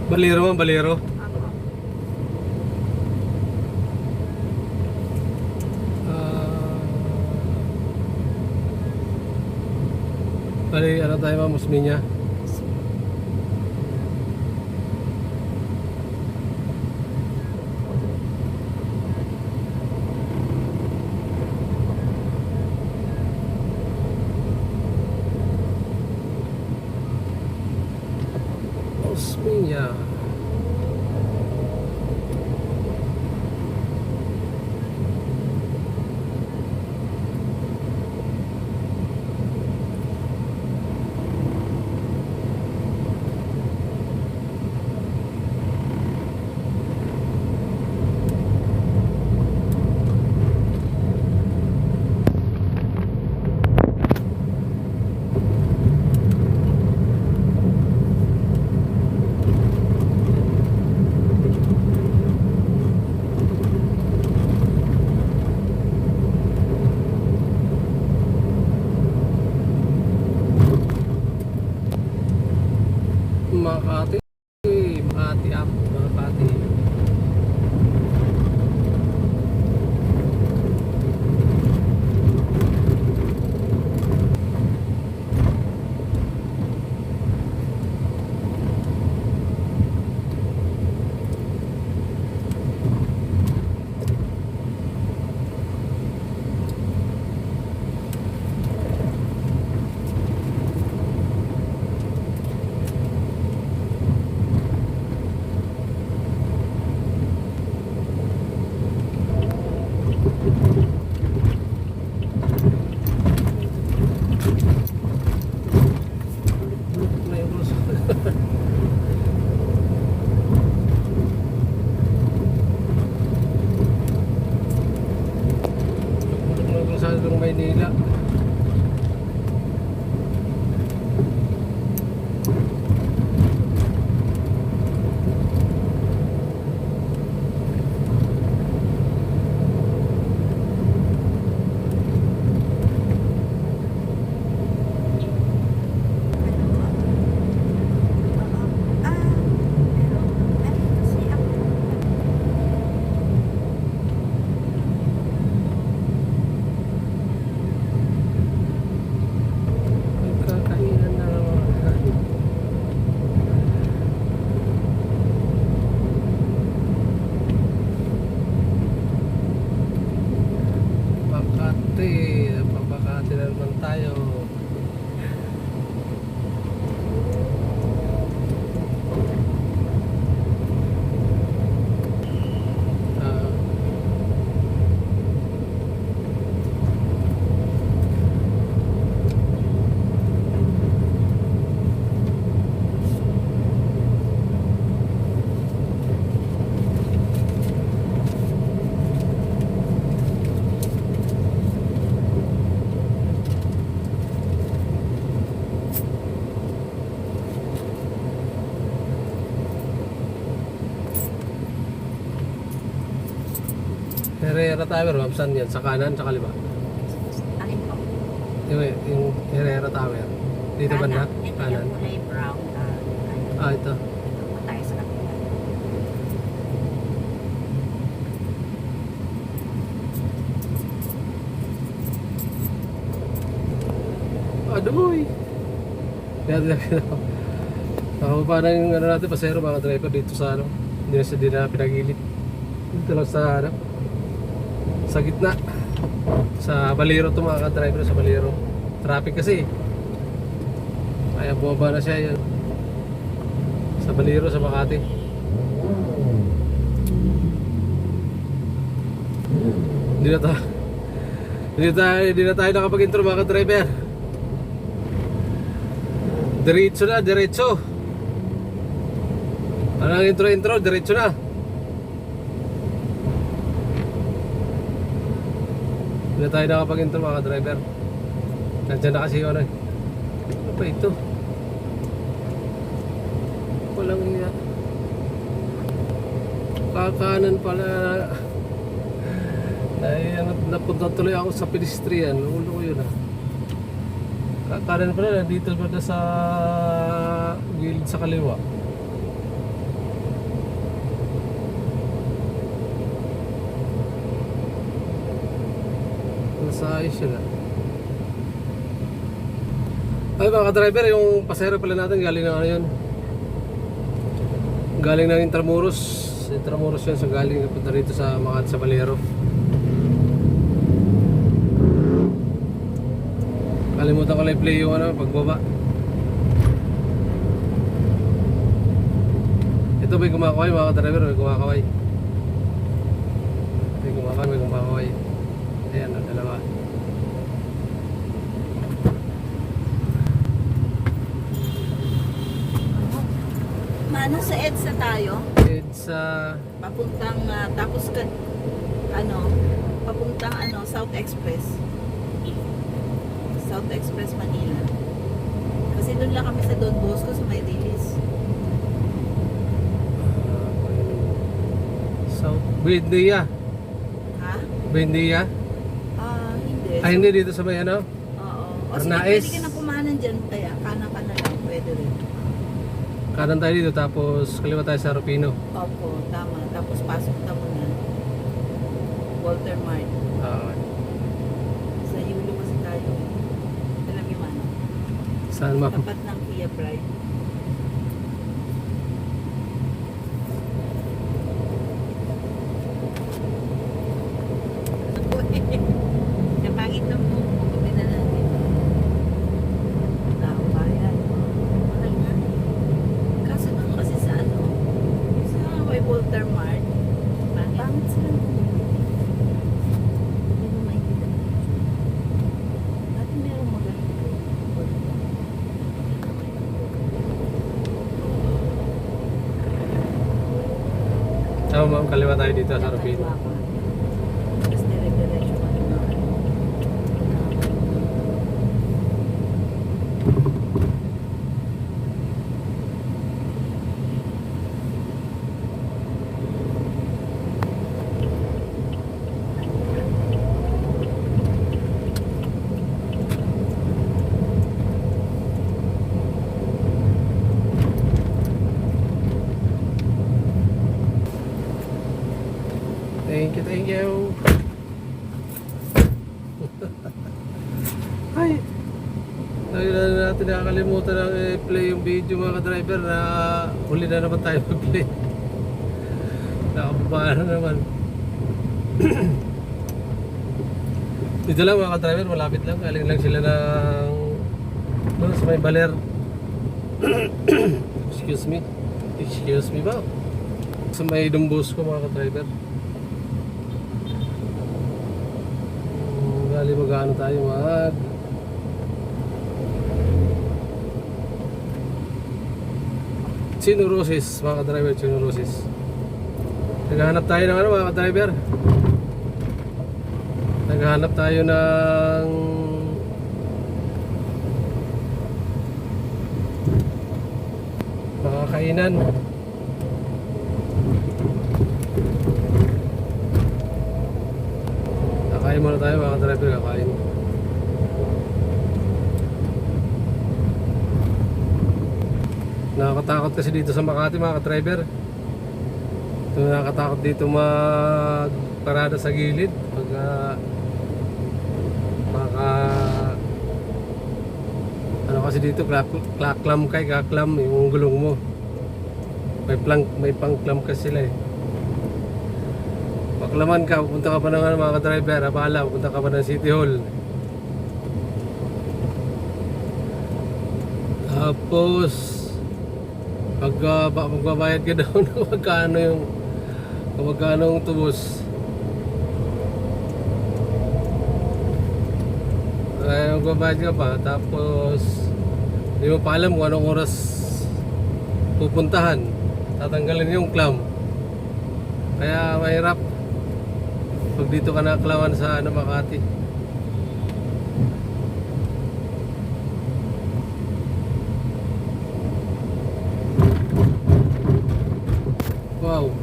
Balero man, balero. Ako. Bali, ano tayo ma'am, Musminya? Musminya. Makati. Makati ako. Makati. May ulos. Sa Maynila. Kainan na naman. Makati. Papakati na naman tayo. Ah, Herrera Tower, ma'am, saan yan? Sa kanan, sa kaliwa? Alin po? Yung Herrera Tower. Dito banda? Ito Kanan. yung kulay brown. Ah, ito. Ito tayo sa kapila. Adoy! Kaya ako parang yung ano natin, pasero mga driver dito sa ano. Hindi na pinagilid. Dito lang sa ano. Sa gitna. Sa Balero to mga driver sa Balero. Traffic kasi. Kaya bumaba na siya yan. Sa Balero sa Makati. Hindi na tayo nakapag-intro mga driver. Diretso na, diretso. Anong intro, diretso na. Hindi na tayo nakapag-intro mga driver. Nandiyan na kasi yung ano. Ano pa ito? Walang iya. Kakanan pala. Ay, napunta tuloy ako sa pedestrian. Ulo ko yun ah. Kakanan pala, nandito pala sa gilid sa kaliwa. Sa ayos yun ah. Ay mga driver, yung pasahero pala natin galing na ano yun. Galing ng Intramuros. Intramuros yun, so galing punta rito sa Makati sa Valero. Kalimutan ko lang i-play yung ano, pagbaba. Ito may kumakaway mga driver, may kumakaway. May kumakaway. Ayan, dalawa. Mano sa EDSA tayo, It's papuntang tapos ka papuntang South Express. South Express Manila. Kasi doon lang kami sa Don Bosco sa Mayrilis. South Buendia. Ha? Buendia. Hindi. Ay hindi dito sa may ano. Oo. O sige, Arnaiz. pwede ka na kumanan dyan. Kaya kanan ka na lang. Pwede rin. Kanan tayo dito tapos kaliwa tayo sa Rufino. Opo, tama. Tapos pasok ka muna. Walter Mart. Sa Yulo kasi tayo. Alam niyo man. Saan ma'am? Tapat ng Kia Pride. Napangit ng pagkabi na natin. Tao bayan. Mahal nga. Kaso doon kasi sa sa may Walter Mart, pangit sila ng hindi mo makikita. Dati merong magaling. Tama ma'am, kaliwa tayo dito sa Rufino. Tapos dire-diretso ka na. Thank you. Ay, natin nakakalimutan ng i-play yung video mga ka-driver na huli na naman tayo mag-play. Nakababa na naman. Dito lang mga ka-driver, malapit lang. Galing lang sila ng sa may Baler. Excuse me ba? Sa may Don Bosco mga ka-driver. Gali mag-ano tayo Chinorosis mga ka-driver, Chinorosis. Naghahanap tayo ng ano mga ka-driver. Naghahanap tayo ng makakainan. Kakain muna tayo mga driver, kakain. Nakakatakot kasi dito sa Makati mga driver. Ito nakakatakot dito magparada sa gilid pag ano kasi dito kaklam yung gulong mo. May pang-clamp kasi sila eh. Paklaman ka, pupunta ka pa ng mga ka-driver, abala, pupunta ka pa ng City Hall. Tapos magbabayad ka daw ng magkano yung tubos. Ay, magbabayad ka pa, tapos hindi mo pa alam kung anong oras pupuntahan. Tatanggalin yung clamp. Kaya mahirap pag dito ka naklawan sa Makati. Wow.